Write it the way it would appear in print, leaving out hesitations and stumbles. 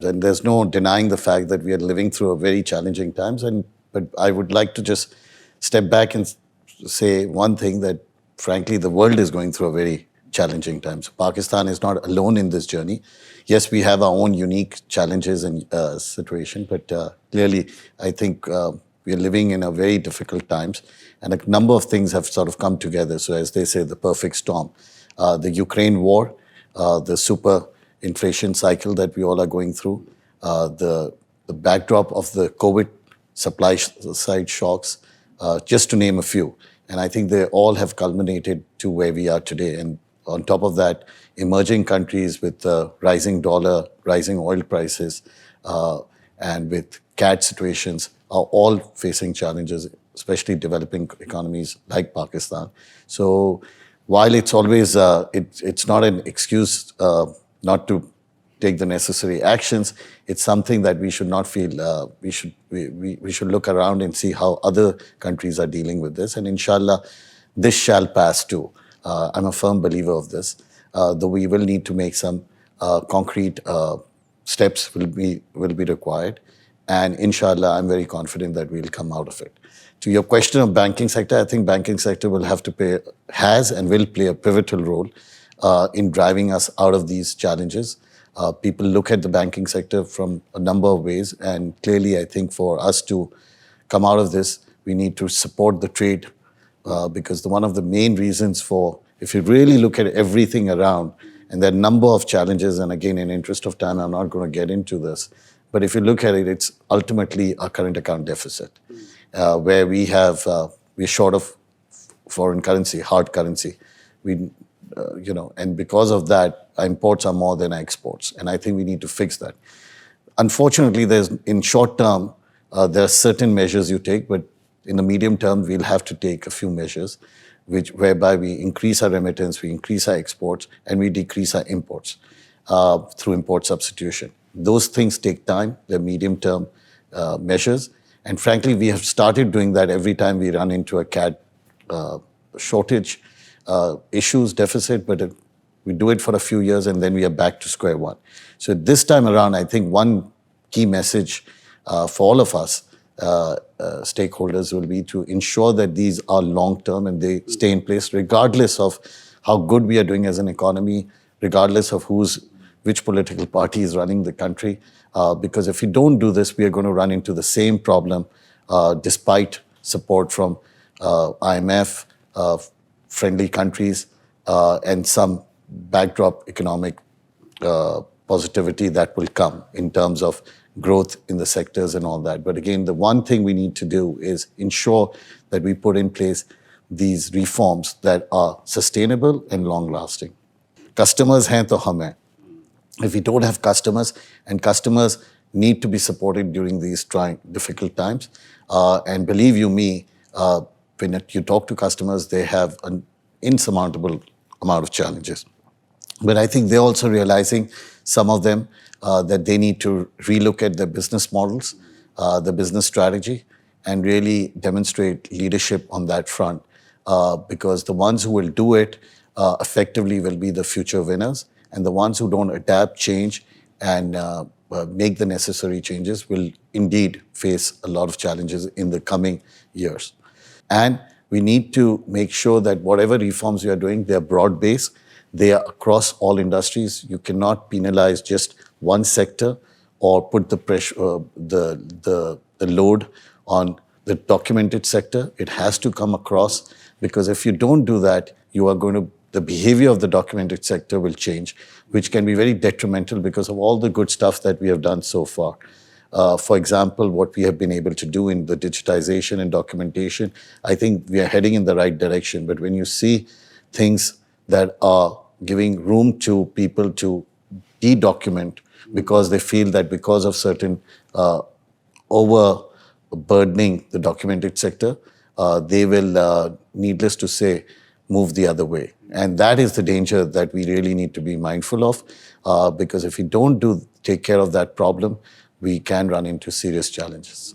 And there's no denying the fact that we are living through a very challenging times. But I would like to just step back and say one thing, that frankly, the world is going through a very challenging time. So Pakistan is not alone in this journey. Yes, we have our own unique challenges and situation, but clearly, I think we are living in a very difficult times, and a number of things have sort of come together. So as they say, the perfect storm. The Ukraine war, the super inflation cycle that we all are going through, the backdrop of the COVID supply side shocks, just to name a few. And I think they all have culminated to where we are today. And on top of that, emerging countries with rising dollar, rising oil prices, and with CAD situations are all facing challenges, especially developing economies like Pakistan. So while it's always, it's not an excuse not to take the necessary actions, it's something that we should not feel, we should look around and see how other countries are dealing with this. And inshallah, this shall pass too. I'm a firm believer of this, though we will need to make some concrete steps will be required. And inshallah, I'm very confident that we'll come out of it. To your question of banking sector, I think banking sector will have to has and will play a pivotal role in driving us out of these challenges. People look at the banking sector from a number of ways, and clearly I think for us to come out of this, we need to support the trade, because one of the main reasons for, if you really look at everything around, and there are a number of challenges, and again, in interest of time, I'm not going to get into this, but if you look at it, it's ultimately a current account deficit, where we're short of foreign currency, hard currency. And because of that, our imports are more than our exports, and I think we need to fix that. Unfortunately, in short term, there are certain measures you take, but in the medium term, we'll have to take a few measures, whereby we increase our remittance, we increase our exports, and we decrease our imports through import substitution. Those things take time. They're medium-term measures, and frankly, we have started doing that every time we run into a CAD shortage issues, deficit, but we do it for a few years and then we are back to square one. So this time around, I think one key message for all of us stakeholders will be to ensure that these are long-term and they stay in place regardless of how good we are doing as an economy, regardless of which political party is running the country. Because if we don't do this, we are going to run into the same problem despite support from IMF, friendly countries, and some backdrop economic positivity that will come in terms of growth in the sectors and all that. But again, the one thing we need to do is ensure that we put in place these reforms that are sustainable and long-lasting. Customers hain to hum hain. If we don't have customers, and customers need to be supported during these difficult times, and believe you me, when you talk to customers, they have an insurmountable amount of challenges. But I think they're also realizing, some of them, that they need to relook at their business models, the business strategy, and really demonstrate leadership on that front. Because the ones who will do it effectively will be the future winners, and the ones who don't adapt, change, and make the necessary changes will indeed face a lot of challenges in the coming years. And we need to make sure that whatever reforms we are doing, they are broad-based, they are across all industries. You cannot penalize just one sector or put the pressure, the load on the documented sector. It has to come across, because if you don't do that, the behavior of the documented sector will change, which can be very detrimental because of all the good stuff that we have done so far. For example, what we have been able to do in the digitization and documentation, I think we are heading in the right direction. But when you see things that are giving room to people to de-document because they feel that because of certain overburdening the documented sector, they will, needless to say, move the other way. And that is the danger that we really need to be mindful of, because if we don't take care of that problem, we can run into serious challenges.